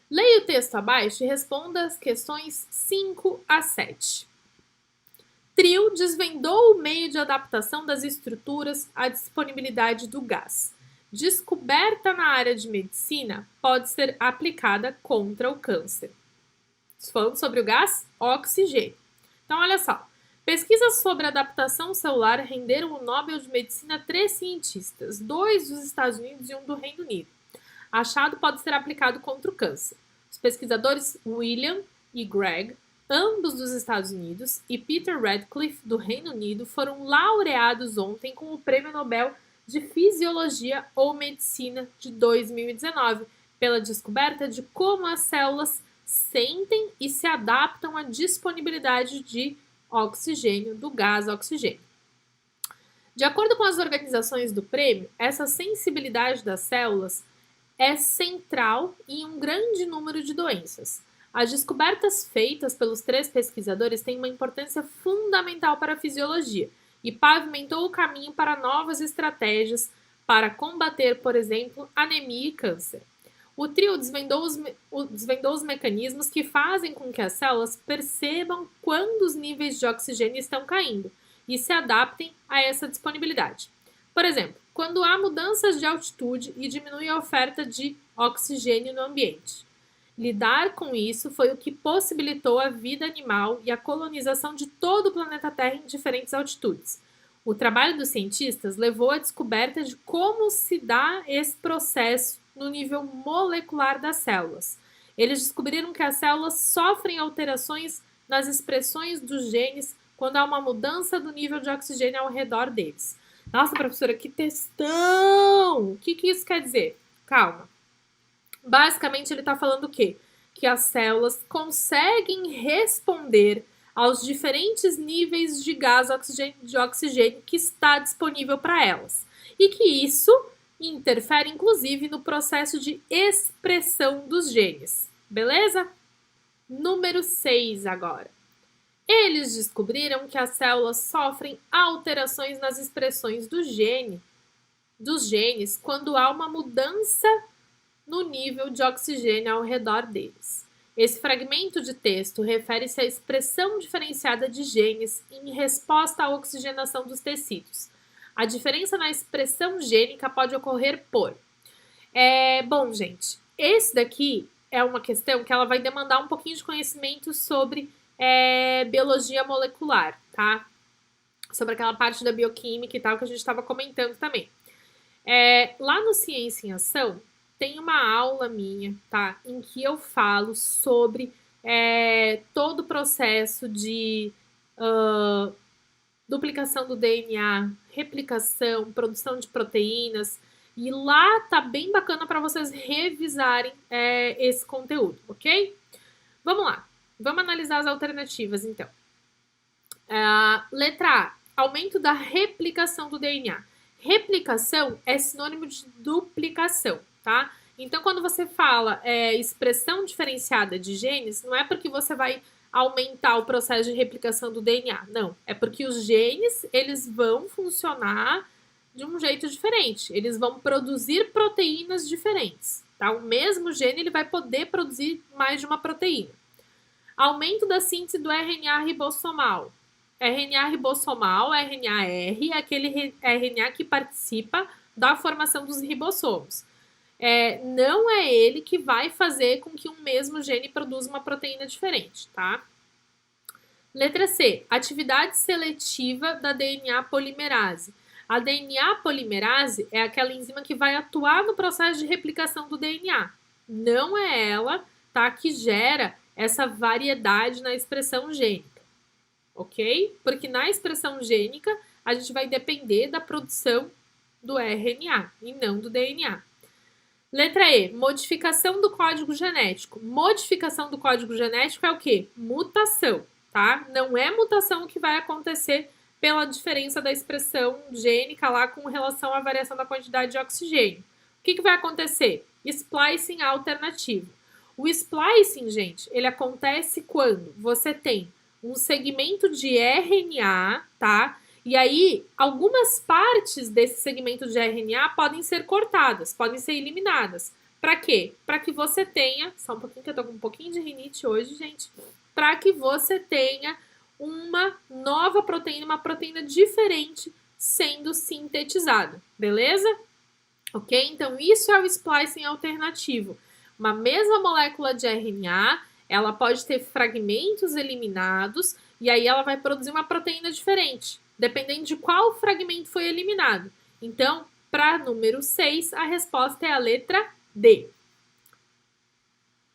Leia o texto abaixo e responda as questões 5 a 7. Trio desvendou o meio de adaptação das estruturas à disponibilidade do gás. Descoberta na área de medicina pode ser aplicada contra o câncer. Falando sobre o gás oxigênio. Então, olha só. Pesquisas sobre adaptação celular renderam o Nobel de Medicina a 3 cientistas, 2 dos Estados Unidos e 1 do Reino Unido. Achado pode ser aplicado contra o câncer. Os pesquisadores William e Greg, ambos dos Estados Unidos, e Peter Radcliffe, do Reino Unido, foram laureados ontem com o Prêmio Nobel de Fisiologia ou Medicina de 2019, pela descoberta de como as células sentem e se adaptam à disponibilidade de oxigênio, do gás oxigênio. De acordo com as organizações do prêmio, essa sensibilidade das células é central em um grande número de doenças. As descobertas feitas pelos 3 pesquisadores têm uma importância fundamental para a fisiologia e pavimentou o caminho para novas estratégias para combater, por exemplo, anemia e câncer. O trio desvendou os mecanismos que fazem com que as células percebam quando os níveis de oxigênio estão caindo e se adaptem a essa disponibilidade. Por exemplo, quando há mudanças de altitude e diminui a oferta de oxigênio no ambiente. Lidar com isso foi o que possibilitou a vida animal e a colonização de todo o planeta Terra em diferentes altitudes. O trabalho dos cientistas levou à descoberta de como se dá esse processo no nível molecular das células. Eles descobriram que as células sofrem alterações nas expressões dos genes quando há uma mudança do nível de oxigênio ao redor deles. Nossa, professora, que textão! O que isso quer dizer? Calma. Basicamente, ele está falando o quê? Que as células conseguem responder aos diferentes níveis de gás de oxigênio que está disponível para elas. E que isso interfere, inclusive, no processo de expressão dos genes. Beleza? Número 6 agora. Eles descobriram que as células sofrem alterações nas expressões dos genes quando há uma mudança no nível de oxigênio ao redor deles. Esse fragmento de texto refere-se à expressão diferenciada de genes em resposta à oxigenação dos tecidos. A diferença na expressão gênica pode ocorrer por... Bom, gente, esse daqui é uma questão que ela vai demandar um pouquinho de conhecimento sobre biologia molecular, tá? Sobre aquela parte da bioquímica e tal que a gente estava comentando também. Lá no Ciência em Ação, tem uma aula minha, tá? Em que eu falo sobre todo o processo de duplicação do DNA, replicação, produção de proteínas. E lá tá bem bacana para vocês revisarem esse conteúdo, ok? Vamos lá. Vamos analisar as alternativas, então. Letra A. Aumento da replicação do DNA. Replicação é sinônimo de duplicação, tá? Então, quando você fala expressão diferenciada de genes, não é porque você vai aumentar o processo de replicação do DNA, não. É porque os genes, eles vão funcionar de um jeito diferente. Eles vão produzir proteínas diferentes, tá? O mesmo gene, ele vai poder produzir mais de uma proteína. Aumento da síntese do RNA ribossomal. RNA ribossomal, RNA-R, é aquele RNA que participa da formação dos ribossomos. Não é ele que vai fazer com que um mesmo gene produza uma proteína diferente, tá? Letra C. Atividade seletiva da DNA polimerase. A DNA polimerase é aquela enzima que vai atuar no processo de replicação do DNA. Não é ela, tá, que gera essa variedade na expressão gênica, ok? Porque na expressão gênica, a gente vai depender da produção do RNA e não do DNA. Letra E, modificação do código genético. Modificação do código genético é o quê? Mutação, tá? Não é mutação que vai acontecer pela diferença da expressão gênica lá com relação à variação da quantidade de oxigênio. O que vai acontecer? Splicing alternativo. O splicing, gente, ele acontece quando você tem um segmento de RNA, tá? E aí, algumas partes desse segmento de RNA podem ser cortadas, podem ser eliminadas, Para quê? Para que você tenha, só um pouquinho que eu tô com um pouquinho de rinite hoje, gente, para que você tenha uma nova proteína, uma proteína diferente sendo sintetizada, beleza? Ok? Então, isso é o splicing alternativo. Uma mesma molécula de RNA, ela pode ter fragmentos eliminados e aí ela vai produzir uma proteína diferente, dependendo de qual fragmento foi eliminado. Então, para número 6, a resposta é a letra D.